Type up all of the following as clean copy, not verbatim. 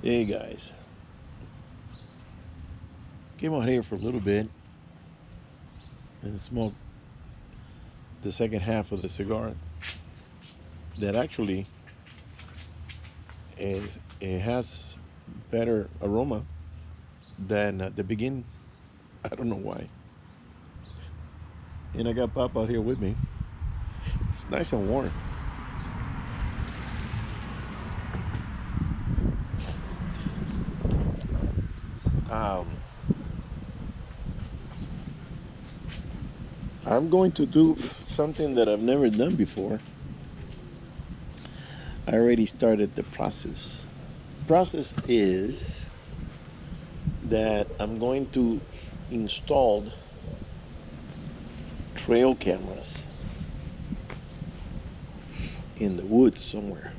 Hey guys, came out here for a little bit and smoked the second half of the cigar that actually is, it has better aroma than the beginning. I don't know why. And I got Pop out here with me. It's nice and warm. Um, I'm going to do something that I've never done before. I already started the process. The process is that I'm going to install trail cameras in the woods somewhere.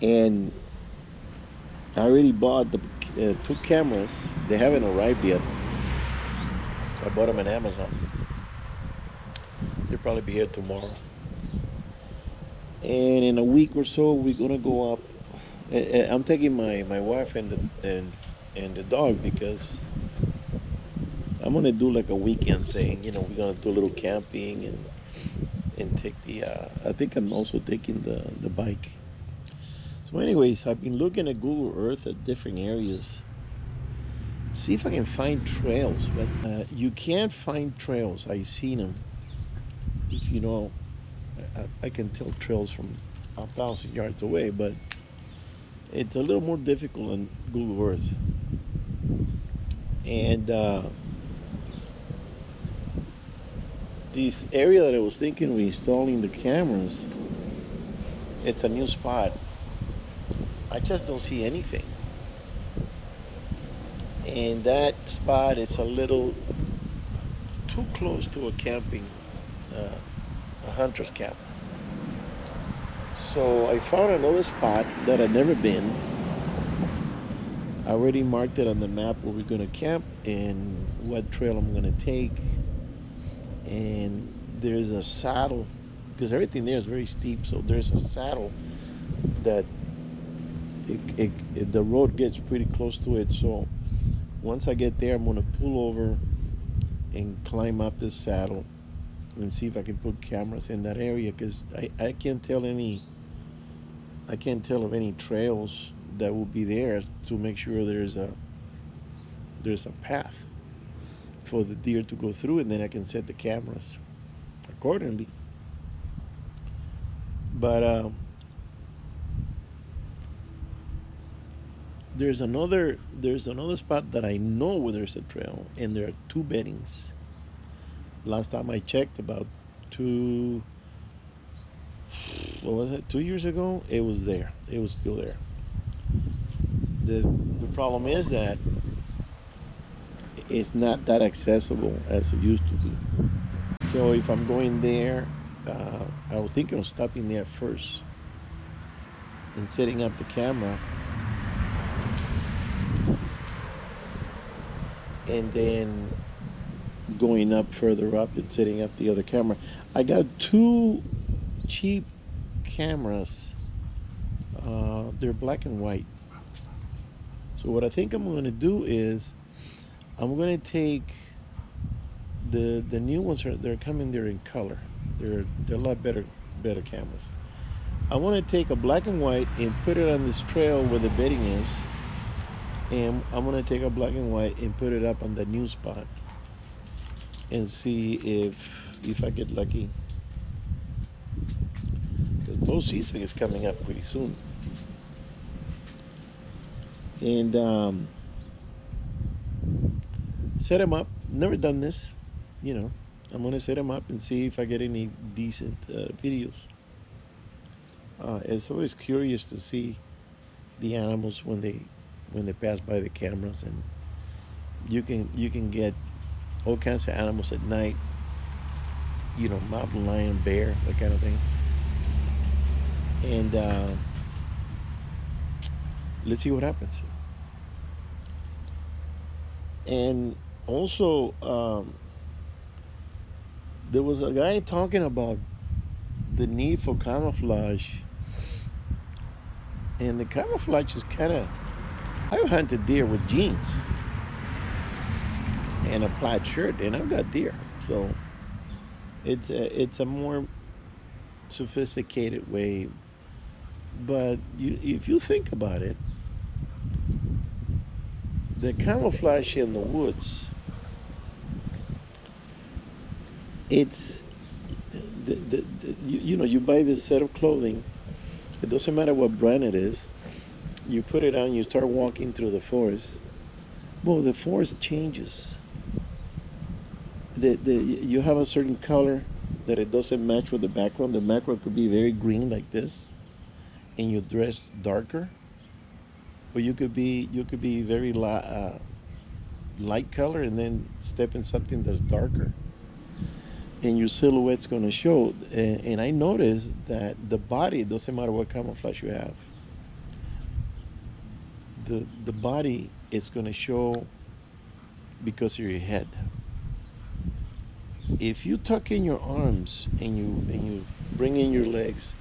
And I already bought the two cameras. They haven't arrived yet. I bought them on Amazon. They'll probably be here tomorrow. And in a week or so, we're gonna go up. I'm taking my wife and the dog because I'm gonna do like a weekend thing. You know, we're gonna do a little camping and take the. I think I'm also taking the bike. So, anyways, I've been looking at Google Earth at different areas. See if I can find trails, but you can't find trails. I seen them. If you know, I can tell trails from 1,000 yards away, but it's a little more difficult on Google Earth. And this area that I was thinking of installing the cameras, it's a new spot. I just don't see anything. And that spot, it's a little too close to a camping, a hunter's camp. So I found another spot that I'd never been. I already marked it on the map where we're gonna camp and what trail I'm gonna take. And there's a saddle, because everything there is very steep, so there's a saddle that the road gets pretty close to it. So once I get there, I'm gonna pull over and climb up this saddle and see if I can put cameras in that area, because I can't tell of any trails that will be there to make sure there's a path for the deer to go through, and then I can set the cameras accordingly. But there's another spot that I know where there's a trail, and there are two beddings. Last time I checked, about two, what was it, 2 years ago, it was there. It was still there. The problem is that it's not that accessible as it used to be. So if I'm going there, I was thinking of stopping there first and setting up the camera, and then going up further up and setting up the other camera. I got two cheap cameras. They're black and white. So what I think I'm going to do is I'm going to take the new ones. They're coming there in color. They're a lot better cameras. I want to take a black and white and put it on this trail where the bedding is, and I'm going to take a black and white and put it up on the new spot and see if I get lucky, because bow season is coming up pretty soon. And set them up. Never done this, you know. I'm gonna set them up and see if I get any decent videos. It's always curious to see the animals when they pass by the cameras, and you can get all kinds of animals at night. You know, mountain lion, bear, that kind of thing. And let's see what happens. And also, there was a guy talking about the need for camouflage, and the camouflage is kind of I've hunted deer with jeans and a plaid shirt, and I've got deer. So it's a more sophisticated way. But if you think about it, the camouflage in the woods, it's you buy this set of clothing. It doesn't matter what brand it is. You put it on, you start walking through the forest. Well, the forest changes. You have a certain color that it doesn't match with the background. The background could be very green like this, and you dress darker. But you could be very light color, and then step in something that's darker, and your silhouette's going to show. And I noticed that the body, doesn't matter what camouflage you have, the body is going to show because of your head. If you tuck in your arms and you bring in your legs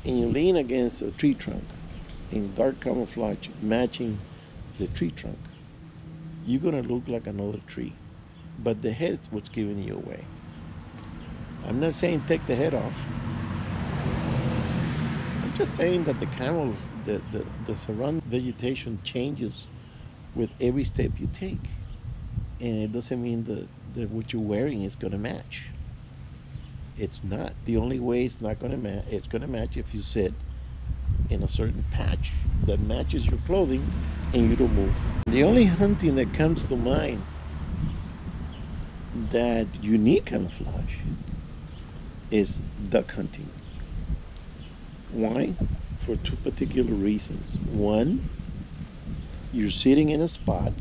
and you lean against a tree trunk in dark camouflage matching the tree trunk, you're going to look like another tree. But the head's what's giving you away. I'm not saying take the head off. I'm just saying that the surrounding vegetation changes with every step you take. And it doesn't mean that what you're wearing is going to match. It's not. The only way it's not going to match, it's going to match if you sit in a certain patch that matches your clothing and you don't move. The only hunting that comes to mind that you need camouflage is duck hunting. Why? For two particular reasons. One, you're sitting in a spot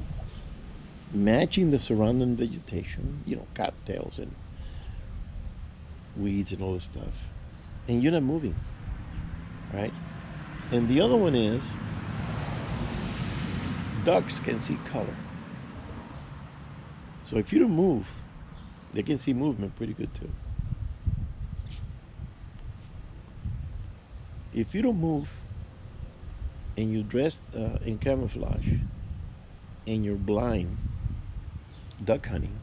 matching the surrounding vegetation, cattails and weeds and all this stuff, and you're not moving, right? And the other one is ducks can see color. So if you don't move, they can see movement pretty good too. If you don't move and you dress in camouflage and you're blind duck hunting,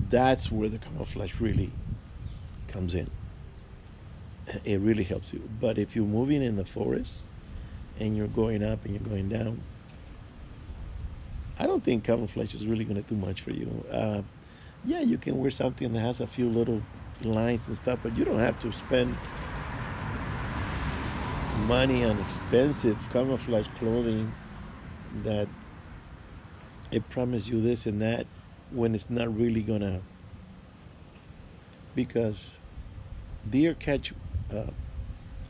that's where the camouflage really comes in. It really helps you. But if you're moving in the forest and you're going up and you're going down, I don't think camouflage is really going to do much for you. Yeah, you can wear something that has a few little lines and stuff, but you don't have to spend money on expensive camouflage clothing that it promises you this and that when it's not really gonna. Because deer catch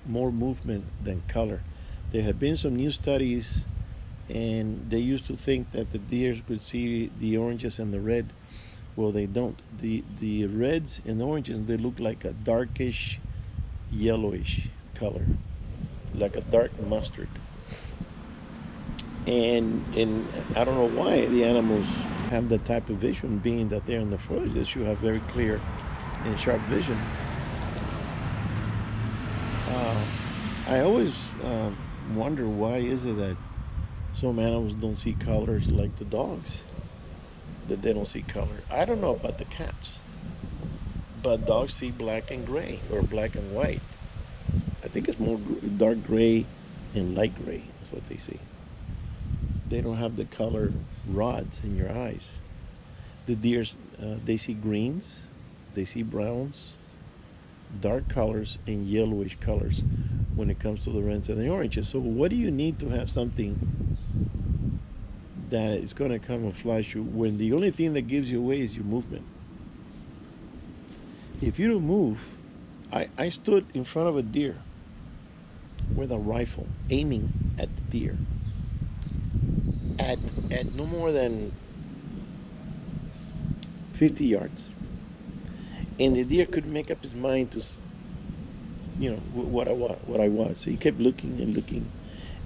more movement than color. There have been some new studies, and they used to think that the deer could see the oranges and the red. Well, they don't. The reds and oranges, they look like a darkish yellowish color, like a dark mustard. And I don't know why the animals have that type of vision, being that they're in the forest. They should have very clear and sharp vision. I always wonder, why is it that some animals don't see colors like the dogs, that they don't see color. I don't know about the cats, but dogs see black and gray or black and white. I think it's more dark gray and light gray. That's what they see. They don't have the color rods in your eyes. The deers, they see greens, they see browns, dark colors, and yellowish colors when it comes to the reds and the oranges. So what do you need to have something that is going to camouflage you when the only thing that gives you away is your movement? If you don't move, I stood in front of a deer with a rifle aiming at the deer at no more than 50 yards, and the deer couldn't make up his mind to what I was. He kept looking and looking,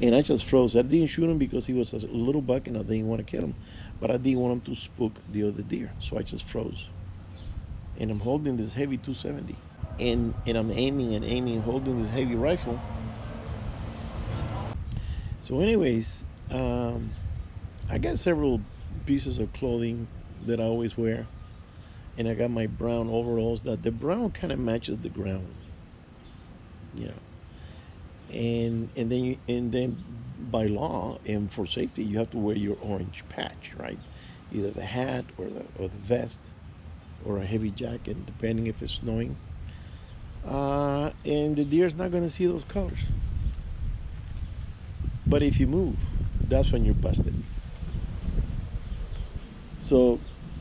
and I just froze. I didn't shoot him because he was a little buck and I didn't want to kill him, but I didn't want him to spook the other deer, so I just froze. And I'm holding this heavy 270, and I'm aiming and aiming, holding this heavy rifle. So anyways, Um, I got several pieces of clothing that I always wear, and I got my brown overalls. That the brown kind of matches the ground, you know. And then by law and for safety, you have to wear your orange patch, right? Either the hat or the vest or a heavy jacket, depending if it's snowing. And the deer's not going to see those colors. But if you move, that's when you're busted. So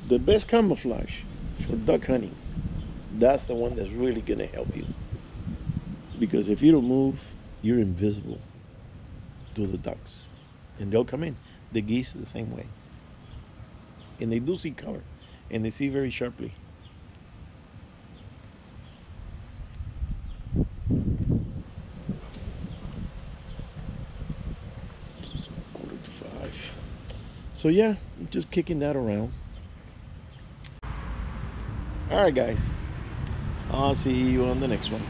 the best camouflage for duck hunting, that's the one that's really going to help you. Because if you don't move, you're invisible to the ducks. And they'll come in. The geese are the same way. And they do see color. And they see very sharply. Quarter to 5. So yeah, just kicking that around. All right, guys. I'll see you on the next one.